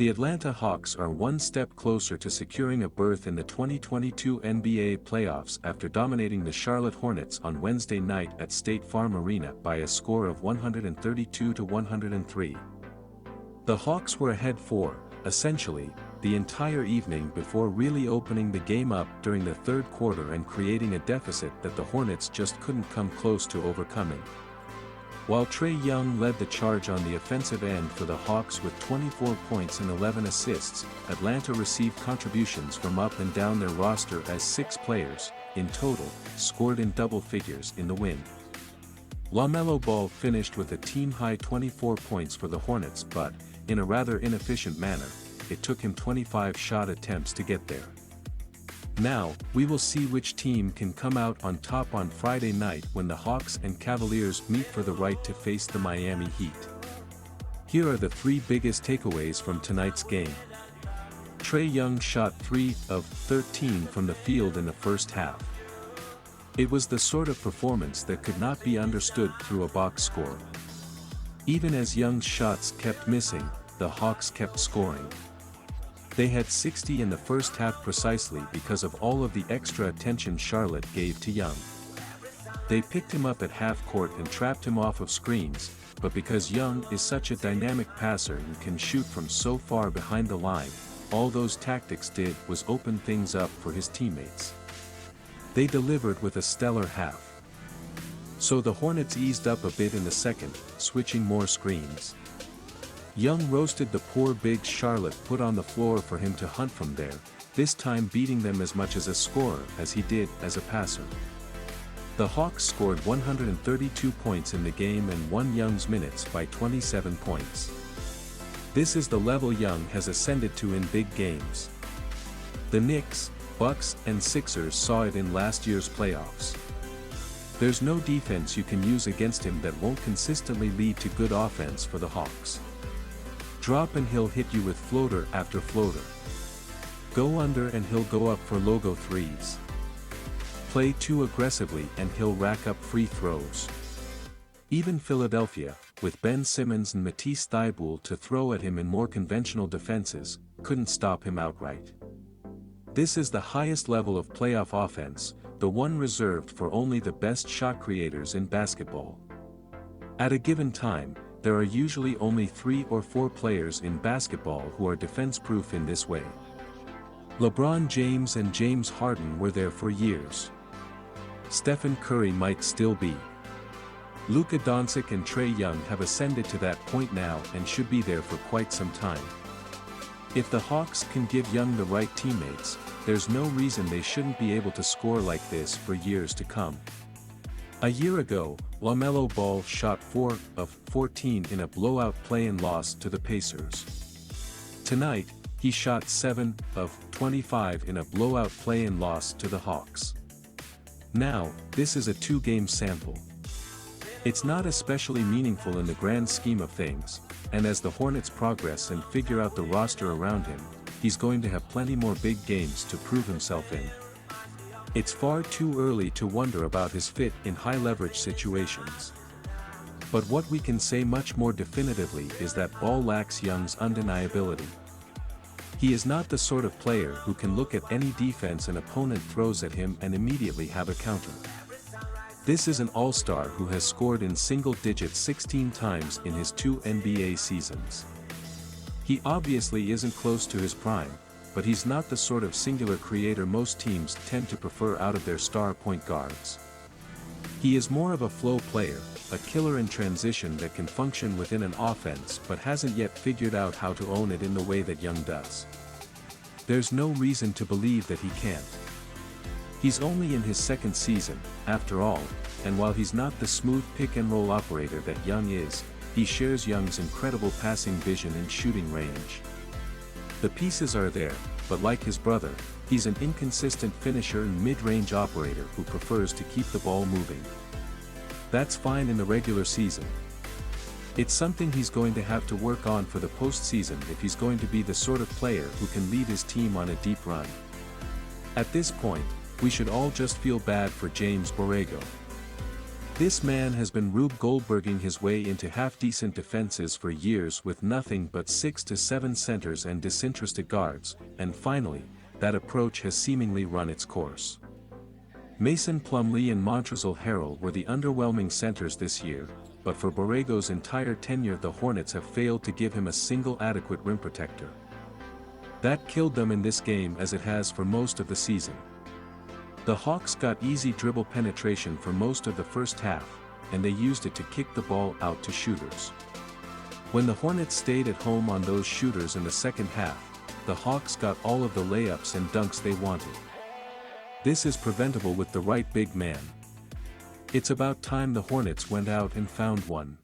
The Atlanta Hawks are one step closer to securing a berth in the 2022 NBA playoffs after dominating the Charlotte Hornets on Wednesday night at State Farm Arena by a score of 132-103. The Hawks were ahead for, essentially, the entire evening before really opening the game up during the third quarter and creating a deficit that the Hornets just couldn't come close to overcoming. While Trae Young led the charge on the offensive end for the Hawks with 24 points and 11 assists, Atlanta received contributions from up and down their roster as 6 players, in total, scored in double figures in the win. LaMelo Ball finished with a team-high 24 points for the Hornets but, in a rather inefficient manner, it took him 25 shot attempts to get there. Now, we will see which team can come out on top on Friday night when the Hawks and Cavaliers meet for the right to face the Miami Heat. Here are the 3 biggest takeaways from tonight's game. Trae Young shot 3 of 13 from the field in the first half. It was the sort of performance that could not be understood through a box score. Even as Young's shots kept missing, the Hawks kept scoring. They had 60 in the first half precisely because of all of the extra attention Charlotte gave to Young. They picked him up at half court and trapped him off of screens, but because Young is such a dynamic passer and can shoot from so far behind the line, all those tactics did was open things up for his teammates. They delivered with a stellar half. So the Hornets eased up a bit in the second, switching more screens. Young roasted the poor big Charlotte put on the floor for him to hunt from there, this time beating them as much as a scorer as he did as a passer. The Hawks scored 132 points in the game and won Young's minutes by 27 points. This is the level Young has ascended to in big games. The Knicks, Bucks and Sixers saw it in last year's playoffs. There's no defense you can use against him that won't consistently lead to good offense for the Hawks. Drop and he'll hit you with floater after floater. Go under and he'll go up for logo threes. Play too aggressively and he'll rack up free throws. Even Philadelphia, with Ben Simmons and Matisse Thybulle to throw at him in more conventional defenses, couldn't stop him outright. This is the highest level of playoff offense, the one reserved for only the best shot creators in basketball. At a given time, there are usually only 3 or 4 players in basketball who are defense-proof in this way. LeBron James and James Harden were there for years. Stephen Curry might still be. Luka Doncic and Trae Young have ascended to that point now and should be there for quite some time. If the Hawks can give Young the right teammates, there's no reason they shouldn't be able to score like this for years to come. A year ago, LaMelo Ball shot 4 of 14 in a blowout play-in loss to the Pacers. Tonight, he shot 7 of 25 in a blowout play-in loss to the Hawks. Now, this is a 2-game sample. It's not especially meaningful in the grand scheme of things, and as the Hornets progress and figure out the roster around him, he's going to have plenty more big games to prove himself in. It's far too early to wonder about his fit in high-leverage situations. But what we can say much more definitively is that Ball lacks Young's undeniability. He is not the sort of player who can look at any defense an opponent throws at him and immediately have a counter. This is an all-star who has scored in single digits 16 times in his 2 NBA seasons. He obviously isn't close to his prime, but he's not the sort of singular creator most teams tend to prefer out of their star point guards. He is more of a flow player, a killer in transition that can function within an offense but hasn't yet figured out how to own it in the way that Young does. There's no reason to believe that he can't. He's only in his 2nd season, after all, and while he's not the smooth pick-and-roll operator that Young is, he shares Young's incredible passing vision and shooting range. The pieces are there, but like his brother, he's an inconsistent finisher and mid-range operator who prefers to keep the ball moving. That's fine in the regular season. It's something he's going to have to work on for the postseason if he's going to be the sort of player who can lead his team on a deep run. At this point, we should all just feel bad for James Borrego. This man has been Rube Goldberging his way into half-decent defenses for years with nothing but 6 to 7 centers and disinterested guards, and finally, that approach has seemingly run its course. Mason Plumlee and Montrezl Harrell were the underwhelming centers this year, but for Borrego's entire tenure the Hornets have failed to give him a single adequate rim protector. That killed them in this game as it has for most of the season. The Hawks got easy dribble penetration for most of the first half, and they used it to kick the ball out to shooters. When the Hornets stayed at home on those shooters in the second half, the Hawks got all of the layups and dunks they wanted. This is preventable with the right big man. It's about time the Hornets went out and found one.